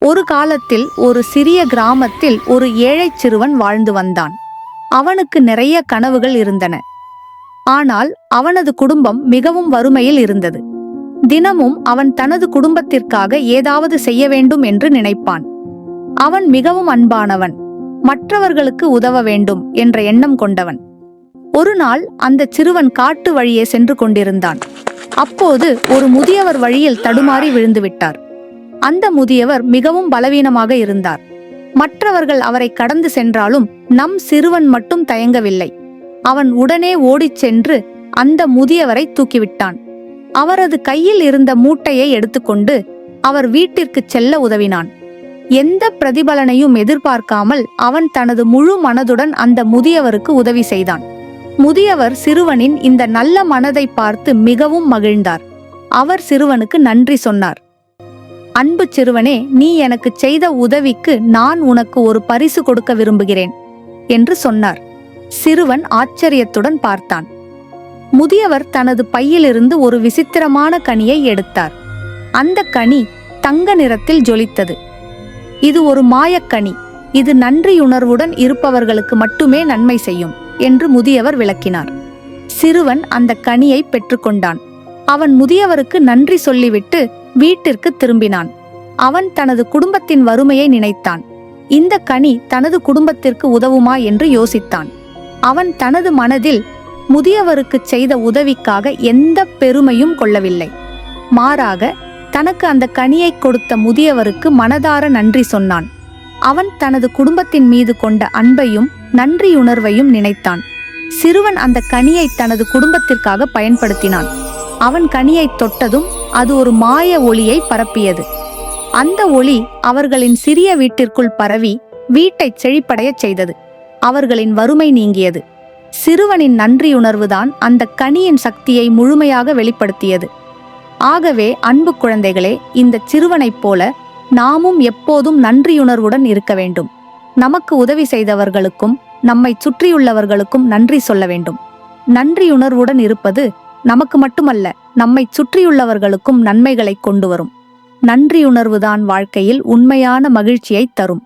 ஒரு காலத்தில் ஒரு சிறிய கிராமத்தில் ஒரு ஏழைச் சிறுவன் வாழ்ந்து வந்தான். அவனுக்கு நிறைய கனவுகள் இருந்தன. ஆனால் அவனது குடும்பம் மிகவும் வறுமையில் இருந்தது. தினமும் அவன் தனது குடும்பத்திற்காக ஏதாவது செய்ய வேண்டும் என்று நினைப்பான். அவன் மிகவும் அன்பானவன், மற்றவர்களுக்கு உதவ வேண்டும் என்ற எண்ணம் கொண்டவன். ஒரு நாள் அந்த சிறுவன் காட்டு வழியே சென்று கொண்டிருந்தான். அப்போது ஒரு முதியவர் வழியில் தடுமாறி விழுந்துவிட்டார். அந்த முதியவர் மிகவும் பலவீனமாக இருந்தார். மற்றவர்கள் அவரை கடந்து சென்றாலும் நம் சிறுவன் மட்டும் தயங்கவில்லை. அவன் உடனே ஓடிச் சென்று அந்த முதியவரை தூக்கிவிட்டான். அவரது கையில் இருந்த மூட்டையை எடுத்துக்கொண்டு அவர் வீட்டிற்கு செல்ல உதவினான். எந்த பிரதிபலனையும் எதிர்பார்க்காமல் அவன் தனது முழு மனதுடன் அந்த முதியவருக்கு உதவி செய்தான். முதியவர் சிறுவனின் இந்த நல்ல மனதை பார்த்து மிகவும் மகிழ்ந்தார். அவர் சிறுவனுக்கு நன்றி சொன்னார். அன்பு சிறுவனே, நீ எனக்கு செய்த உதவிக்கு நான் உனக்கு ஒரு பரிசு கொடுக்க விரும்புகிறேன் என்று சொன்னார். சிறுவன் ஆச்சரியத்துடன் பார்த்தான். முதியவர் தனது பையிலிருந்து ஒரு விசித்திரமான கனியை எடுத்தார். அந்த கனி தங்க நிறத்தில் ஜொலித்தது. இது ஒரு மாயக்கனி. இது நன்றியுணர்வுடன் இருப்பவர்களுக்கு மட்டுமே நன்மை செய்யும் என்று முதியவர் விளக்கினார். சிறுவன் அந்த கனியை பெற்றுக்கொண்டான். அவன் முதியவருக்கு நன்றி சொல்லிவிட்டு வீட்டிற்கு திரும்பினான். அவன் தனது குடும்பத்தின் வறுமையை நினைத்தான். இந்த கனி தனது குடும்பத்திற்கு உதவுமா என்று யோசித்தான். அவன் தனது மனதில் முதியவருக்கு செய்த உதவிக்காக எந்த பெருமையும் கொள்ளவில்லை. மாறாக தனக்கு அந்த கனியை கொடுத்த முதியவருக்கு மனதார நன்றி சொன்னான். அவன் தனது குடும்பத்தின் மீது கொண்ட அன்பையும் நன்றியுணர்வையும் நினைத்தான். சிறுவன் அந்த கனியை தனது குடும்பத்திற்காக பயன்படுத்தினான். அவன் கனியை தொட்டதும் அது ஒரு மாய ஒளியை பரப்பியது. அந்த ஒளி அவர்களின் சிறிய வீட்டிற்குள் பரவி வீட்டை செழிப்படையச் செய்தது. அவர்களின் வறுமை நீங்கியது. சிறுவனின் நன்றியுணர்வுதான் அந்த கனியின் சக்தியை முழுமையாக வெளிப்படுத்தியது. ஆகவே அன்பு குழந்தைகளே, இந்த சிறுவனைப் போல நாமும் எப்போதும் நன்றியுணர்வுடன் இருக்க வேண்டும். நமக்கு உதவி செய்தவர்களுக்கும் நம்மை சுற்றியுள்ளவர்களுக்கும் நன்றி சொல்ல வேண்டும். நன்றியுணர்வுடன் இருப்பது நமக்கு மட்டுமல்ல, நம்மை சுற்றியுள்ளவர்களுக்கும் நன்மைகளை கொண்டு வரும். நன்றியுணர்வுதான் வாழ்க்கையில் உண்மையான மகிழ்ச்சியை தரும்.